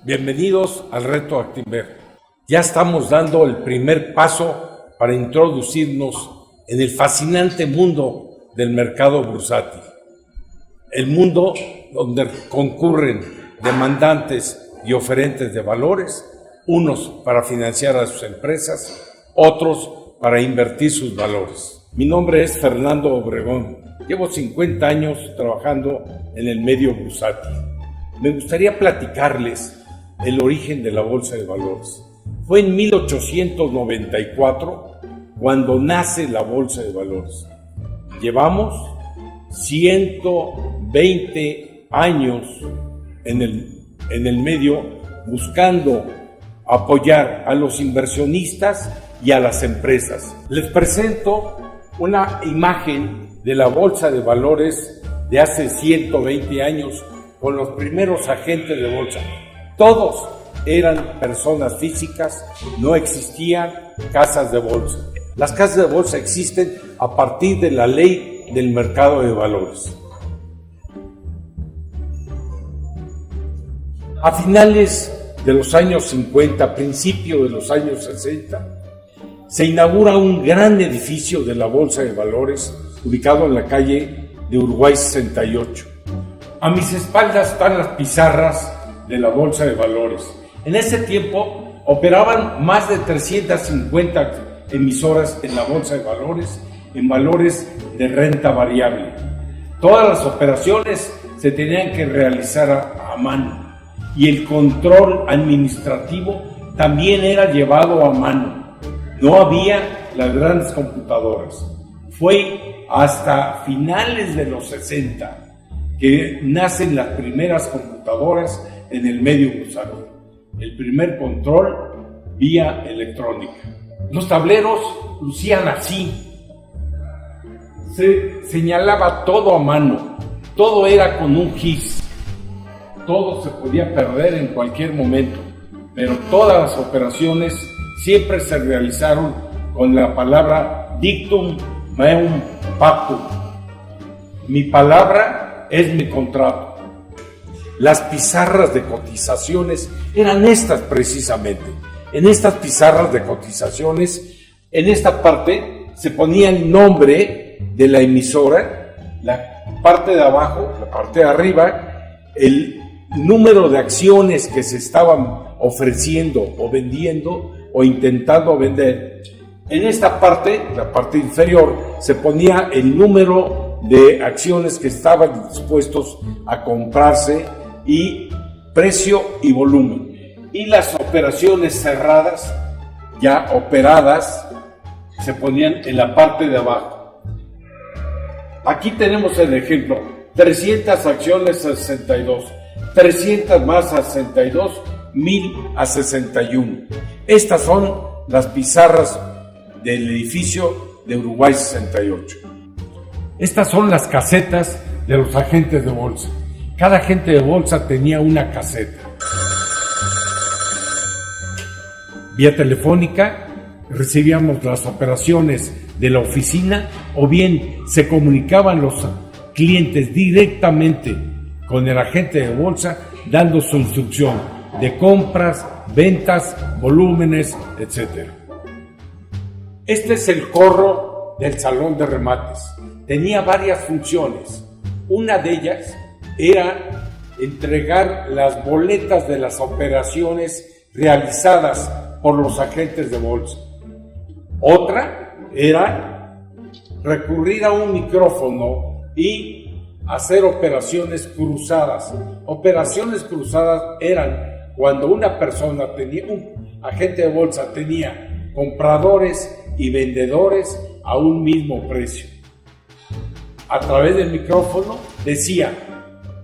Bienvenidos al Reto Actinver. Ya estamos dando el primer paso para introducirnos en el fascinante mundo del mercado bursátil. El mundo donde concurren demandantes y oferentes de valores, unos para financiar a sus empresas, otros para invertir sus valores. Mi nombre es Fernando Obregón. Llevo 50 años trabajando en el medio bursátil. Me gustaría platicarles el origen de la Bolsa de Valores. Fue en 1894 cuando nace la Bolsa de Valores. Llevamos 120 años en el medio buscando apoyar a los inversionistas y a las empresas. Les presento una imagen de la Bolsa de Valores de hace 120 años con los primeros agentes de bolsa. Todos eran personas físicas, no existían casas de bolsa. Las casas de bolsa existen a partir de la ley del mercado de valores. A finales de los años 50, principio de los años 60, se inaugura un gran edificio de la Bolsa de Valores ubicado en la calle de Uruguay 68. A mis espaldas están las pizarras de la Bolsa de Valores. En ese tiempo operaban más de 350 emisoras en la Bolsa de Valores en valores de renta variable. Todas las operaciones se tenían que realizar a mano y el control administrativo también era llevado a mano. No había las grandes computadoras. Fue hasta finales de los 60 que nacen las primeras computadoras en el medio bursátil. El primer control vía electrónica. Los tableros lucían así. Se señalaba todo a mano. Todo era con un gis. Todo se podía perder en cualquier momento. Pero todas las operaciones siempre se realizaron con la palabra dictum meum pactum. Mi palabra es mi contrato. Las pizarras de cotizaciones eran estas precisamente. En estas pizarras de cotizaciones, en esta parte se ponía el nombre de la emisora, la parte de abajo, la parte de arriba, el número de acciones que se estaban ofreciendo o vendiendo o intentando vender. En esta parte, la parte inferior, se ponía el número de acciones que estaban dispuestos a comprarse y precio y volumen. Y las operaciones cerradas, ya operadas, se ponían en la parte de abajo. Aquí tenemos el ejemplo: 300 acciones a 62, 300 más a 62, 1000 a 61. Estas son las pizarras del edificio de Uruguay 68. Estas son las casetas de los agentes de bolsa. Cada agente de bolsa tenía una caseta. Vía telefónica recibíamos las operaciones de la oficina o bien se comunicaban los clientes directamente con el agente de bolsa dando su instrucción de compras, ventas, volúmenes, etc. Este es el corro del salón de remates. Tenía varias funciones. Una de ellas era entregar las boletas de las operaciones realizadas por los agentes de bolsa. Otra era recurrir a un micrófono y hacer operaciones cruzadas. Operaciones cruzadas eran cuando una persona un agente de bolsa tenía compradores y vendedores a un mismo precio. A través del micrófono decía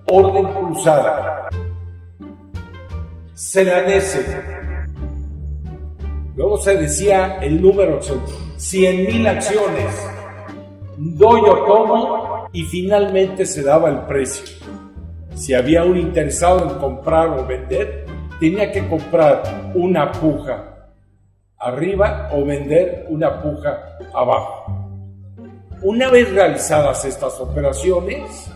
orden cruzada, se danese. Luego se decía el número 100,000 acciones, doy o tomo, y finalmente se daba el precio. Si había un interesado en comprar o vender, tenía que comprar una puja arriba o vender una puja abajo. Una vez realizadas estas operaciones,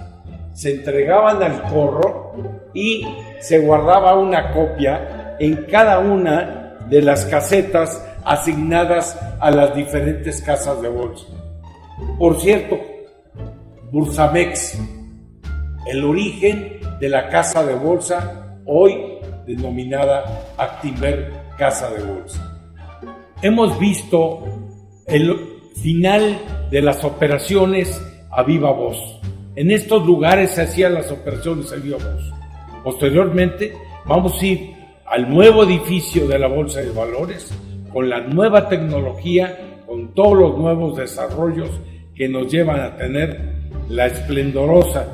se entregaban al corro y se guardaba una copia en cada una de las casetas asignadas a las diferentes casas de bolsa. Por cierto, Bursamex, el origen de la casa de bolsa, hoy denominada Actinver Casa de Bolsa. Hemos visto el final de las operaciones a viva voz. En estos lugares se hacían las operaciones a viva voz. Posteriormente vamos a ir al nuevo edificio de la Bolsa de Valores, con la nueva tecnología, con todos los nuevos desarrollos que nos llevan a tener la esplendorosa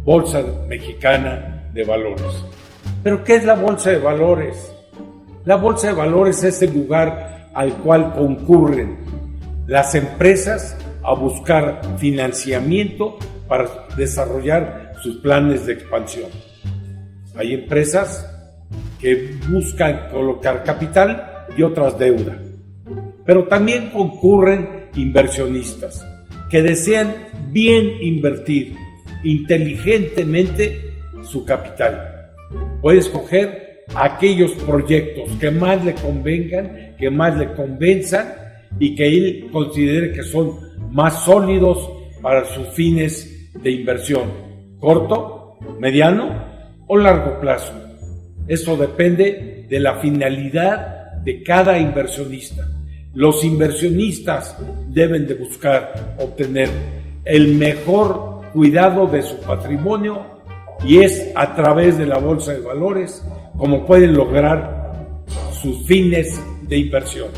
Bolsa Mexicana de Valores. ¿Pero qué es la Bolsa de Valores? La Bolsa de Valores es el lugar al cual concurren las empresas a buscar financiamiento para desarrollar sus planes de expansión. Hay empresas que buscan colocar capital y otras deuda, pero también concurren inversionistas que desean bien invertir inteligentemente su capital. Puede escoger aquellos proyectos que más le convengan, que más le convenzan y que él considere que son más sólidos para sus fines de inversión, corto, mediano o largo plazo. Eso depende de la finalidad de cada inversionista. Los inversionistas deben de buscar obtener el mejor cuidado de su patrimonio y es a través de la Bolsa de Valores como pueden lograr sus fines de inversión.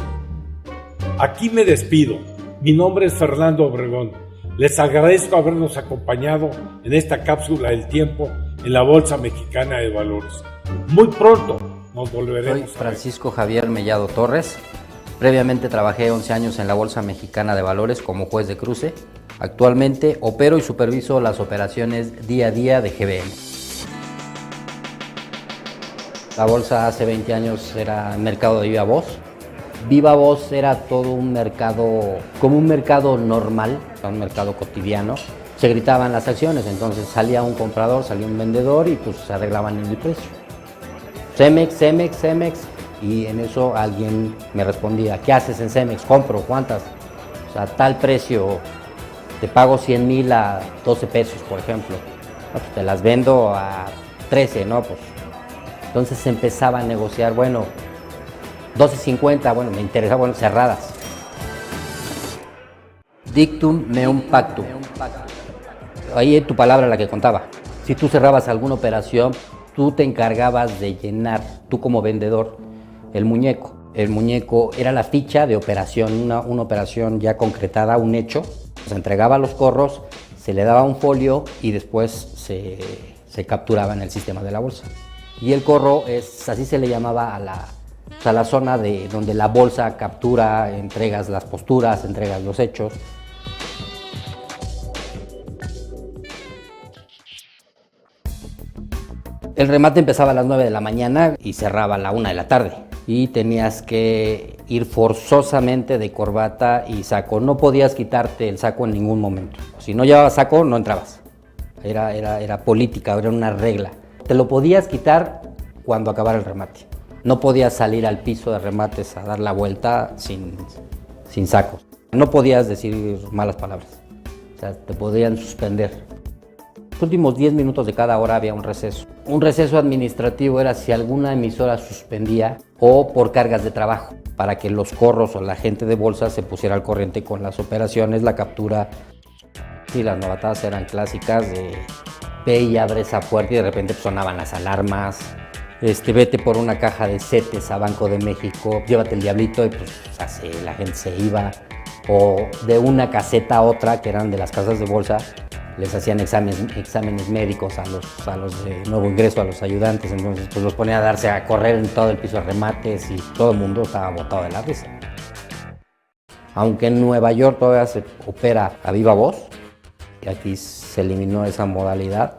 Aquí me despido. Mi nombre es Fernando Obregón. Les agradezco habernos acompañado en esta cápsula del tiempo en la Bolsa Mexicana de Valores. Muy pronto nos volveremos. Soy Francisco Javier Mellado Torres. Previamente trabajé 11 años en la Bolsa Mexicana de Valores como juez de cruce. Actualmente opero y superviso las operaciones día a día de GBM. La bolsa hace 20 años era mercado de viva voz. Viva voz era todo un mercado, como un mercado normal, un mercado cotidiano. Se gritaban las acciones, entonces salía un comprador, salía un vendedor y pues se arreglaban en el precio. Cemex, Cemex, Cemex. Y en eso alguien me respondía, ¿qué haces en Cemex? Compro, ¿cuántas? O sea, tal precio, te pago 100,000 a 12 pesos, por ejemplo. No, pues te las vendo a 13, ¿no? Pues entonces se empezaba a negociar, bueno, 12.50, bueno, me interesa, bueno, cerradas. Dictum meum pactum. Ahí es tu palabra la que contaba. Si tú cerrabas alguna operación, tú te encargabas de llenar, tú como vendedor, el muñeco. El muñeco era la ficha de operación, una operación ya concretada, un hecho. Se entregaba a los corros, se le daba un folio y después se capturaba en el sistema de la bolsa. Y el corro así se le llamaba a la zona donde la bolsa captura, entregas las posturas, entregas los hechos. El remate empezaba a las 9 de la mañana y cerraba a la 1 de la tarde. Y tenías que ir forzosamente de corbata y saco. No podías quitarte el saco en ningún momento. Si no llevabas saco, no entrabas. Era política, era una regla. Te lo podías quitar cuando acabara el remate. No podías salir al piso de remates a dar la vuelta sin sacos. No podías decir malas palabras. O sea, te podían suspender. Los últimos 10 minutos de cada hora había un receso. Un receso administrativo era si alguna emisora suspendía o por cargas de trabajo, para que los corros o la gente de bolsa se pusiera al corriente con las operaciones, la captura. Sí, las novatadas eran clásicas de ve y abre esa puerta y de repente sonaban las alarmas. Vete por una caja de CETES a Banco de México, llévate el diablito y pues así la gente se iba. O de una caseta a otra, que eran de las casas de bolsa, les hacían exámenes médicos a los de nuevo ingreso, a los ayudantes, entonces pues los ponían a darse a correr en todo el piso de remates y todo el mundo estaba botado de la risa. Aunque en Nueva York todavía se opera a viva voz, y aquí se eliminó esa modalidad,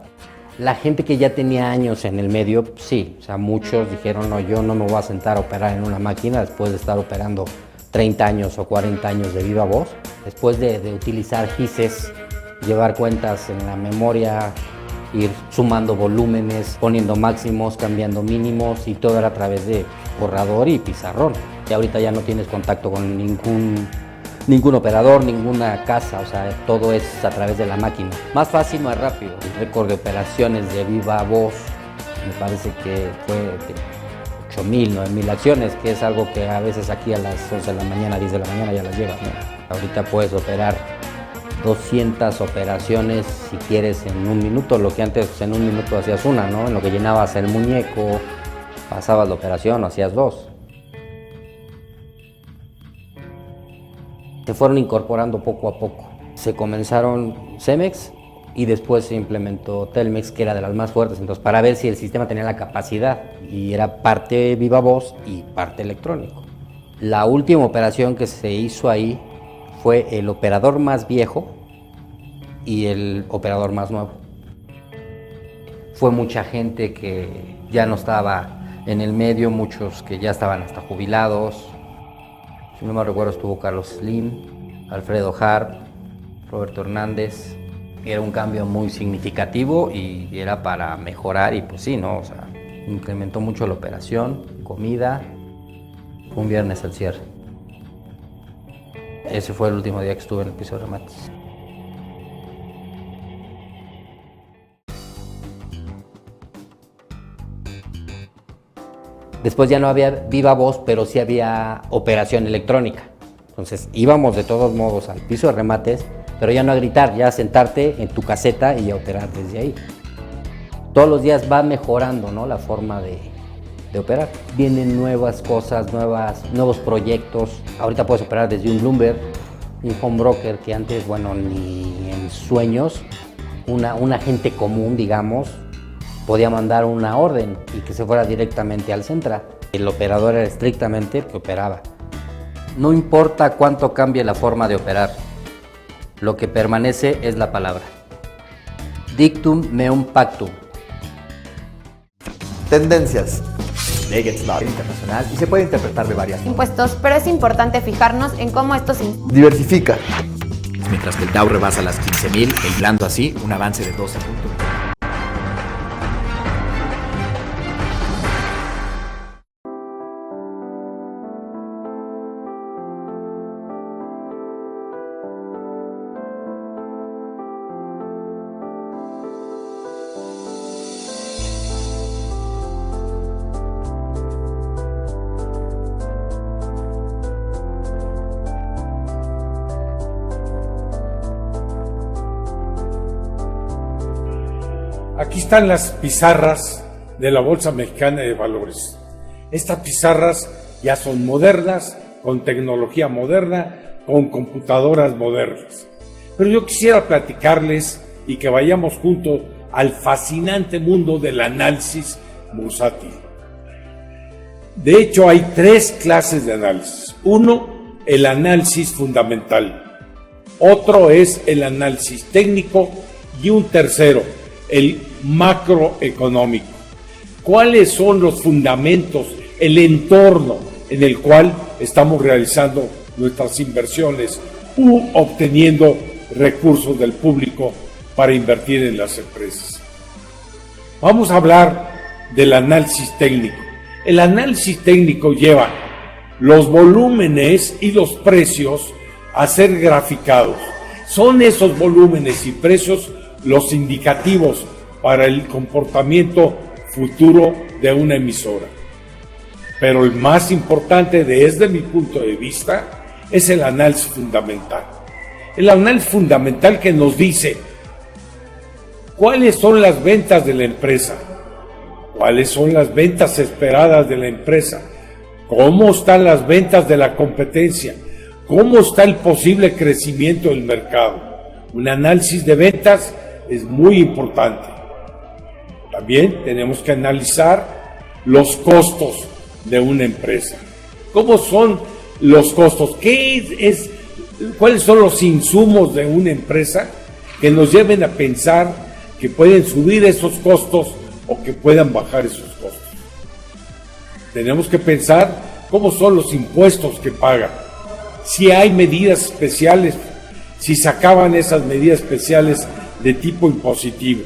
la gente que ya tenía años en el medio, sí, o sea, muchos dijeron, no, yo no me voy a sentar a operar en una máquina después de estar operando 30 años o 40 años de viva voz, después de utilizar GISES, llevar cuentas en la memoria ir sumando volúmenes, poniendo máximos, cambiando mínimos, y todo era a través de borrador y pizarrón. Y ahorita ya no tienes contacto con ningún operador, ninguna casa, o sea, todo es a través de la máquina. Más fácil, más rápido. El récord de operaciones de viva voz, me parece que fue de 8,000, 9,000 acciones, que es algo que a veces aquí a las 11 de la mañana, 10 de la mañana ya las llevas, ¿no? Ahorita puedes operar 200 operaciones si quieres en un minuto, lo que antes en un minuto hacías una, ¿no? En lo que llenabas el muñeco, pasabas la operación o hacías dos. Se fueron incorporando poco a poco. Se comenzaron Cemex y después se implementó Telmex, que era de las más fuertes, entonces para ver si el sistema tenía la capacidad, y era parte viva voz y parte electrónico. La última operación que se hizo ahí fue el operador más viejo y el operador más nuevo. Fue mucha gente que ya no estaba en el medio, muchos que ya estaban hasta jubilados. Si no me recuerdo, estuvo Carlos Slim, Alfredo Harp, Roberto Hernández. Era un cambio muy significativo y era para mejorar, y pues sí, ¿no? O sea, incrementó mucho la operación, comida. Fue un viernes al cierre. Ese fue el último día que estuve en el piso de remates. Después ya no había viva voz, pero sí había operación electrónica. Entonces íbamos de todos modos al piso de remates, pero ya no a gritar, ya a sentarte en tu caseta y a operar desde ahí. Todos los días va mejorando, ¿no?, la forma de operar. Vienen nuevas cosas, nuevos proyectos. Ahorita puedes operar desde un Bloomberg, un home broker, que antes, bueno, ni en sueños una gente común, digamos, podía mandar una orden y que se fuera directamente al Centra. El operador era estrictamente el que operaba. No importa cuánto cambie la forma de operar, lo que permanece es la palabra. Dictum meum pactum. Tendencias. Ley internacional y se puede interpretar de varias formas. Impuestos, pero es importante fijarnos en cómo estos Diversifica. Mientras que el Dow rebasa las 15,000, aislando así un avance de 12 puntos. Aquí están las pizarras de la Bolsa Mexicana de Valores. Estas pizarras ya son modernas, con tecnología moderna, con computadoras modernas. Pero yo quisiera platicarles y que vayamos juntos al fascinante mundo del análisis bursátil. De hecho, hay tres clases de análisis. Uno, el análisis fundamental. Otro es el análisis técnico y un tercero, el macroeconómico. ¿Cuáles son los fundamentos, el entorno en el cual estamos realizando nuestras inversiones u obteniendo recursos del público para invertir en las empresas? Vamos a hablar del análisis técnico. El análisis técnico lleva los volúmenes y los precios a ser graficados. Son esos volúmenes y precios los indicativos para el comportamiento futuro de una emisora. Pero el más importante desde mi punto de vista es el análisis fundamental. El análisis fundamental que nos dice cuáles son las ventas de la empresa, cuáles son las ventas esperadas de la empresa, cómo están las ventas de la competencia, cómo está el posible crecimiento del mercado. Un análisis de ventas es muy importante. También tenemos que analizar los costos de una empresa. ¿Cómo son los costos? ¿Cuáles son los insumos de una empresa que nos lleven a pensar que pueden subir esos costos o que puedan bajar esos costos? Tenemos que pensar cómo son los impuestos que pagan, si hay medidas especiales, si se acaban esas medidas especiales de tipo impositivo.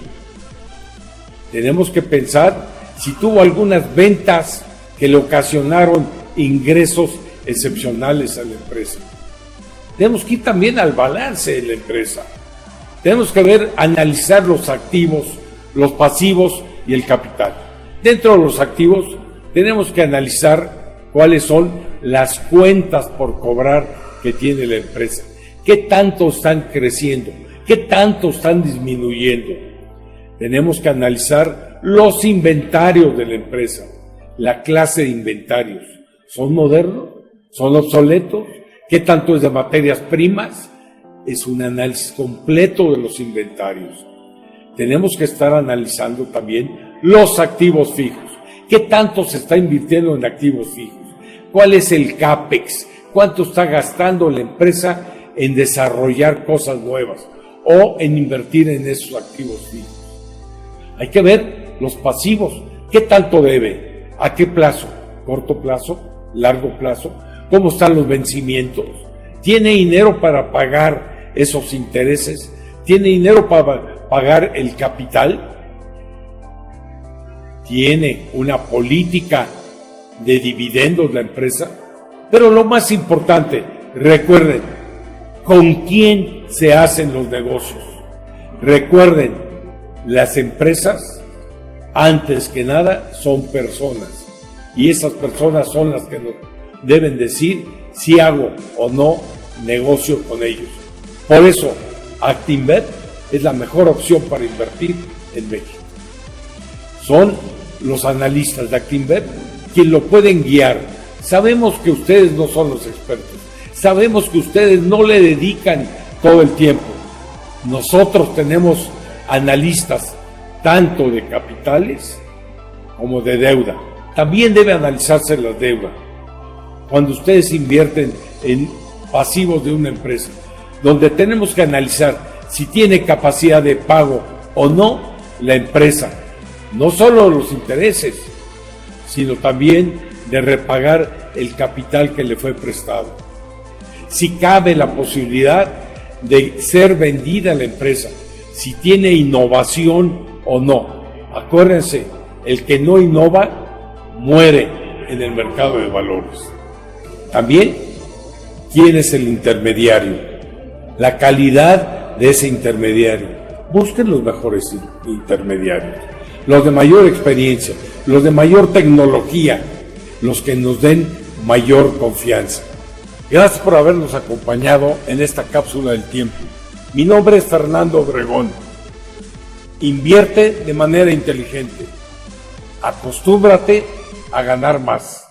Tenemos que pensar si tuvo algunas ventas que le ocasionaron ingresos excepcionales a la empresa. Tenemos que ir también al balance de la empresa. Tenemos que analizar los activos, los pasivos y el capital. Dentro de los activos tenemos que analizar cuáles son las cuentas por cobrar que tiene la empresa. ¿Qué tanto están creciendo? ¿Qué tanto están disminuyendo? Tenemos que analizar los inventarios de la empresa, la clase de inventarios. ¿Son modernos? ¿Son obsoletos? ¿Qué tanto es de materias primas? Es un análisis completo de los inventarios. Tenemos que estar analizando también los activos fijos. ¿Qué tanto se está invirtiendo en activos fijos? ¿Cuál es el CAPEX? ¿Cuánto está gastando la empresa en desarrollar cosas nuevas o en invertir en esos activos fijos? Hay que ver los pasivos. ¿Qué tanto debe? ¿A qué plazo? ¿Corto plazo? ¿Largo plazo? ¿Cómo están los vencimientos? ¿Tiene dinero para pagar esos intereses? ¿Tiene dinero para pagar el capital? ¿Tiene una política de dividendos la empresa? Pero lo más importante, recuerden, ¿con quién se hacen los negocios? Recuerden, las empresas, antes que nada, son personas. Y esas personas son las que nos deben decir si hago o no negocio con ellos. Por eso, Actinver es la mejor opción para invertir en México. Son los analistas de Actinver quienes lo pueden guiar. Sabemos que ustedes no son los expertos. Sabemos que ustedes no le dedican todo el tiempo. Nosotros tenemos analistas tanto de capitales como de deuda. También debe analizarse la deuda. Cuando ustedes invierten en pasivos de una empresa, donde tenemos que analizar si tiene capacidad de pago o no la empresa, no solo los intereses, sino también de repagar el capital que le fue prestado. Si cabe la posibilidad de ser vendida la empresa, si tiene innovación o no. Acuérdense, el que no innova muere en el mercado de valores. También, ¿quién es el intermediario? La calidad de ese intermediario. Busquen los mejores intermediarios, los de mayor experiencia, los de mayor tecnología, los que nos den mayor confianza. Gracias por habernos acompañado en esta cápsula del tiempo. Mi nombre es Fernando Obregón. Invierte de manera inteligente. Acostúmbrate a ganar más.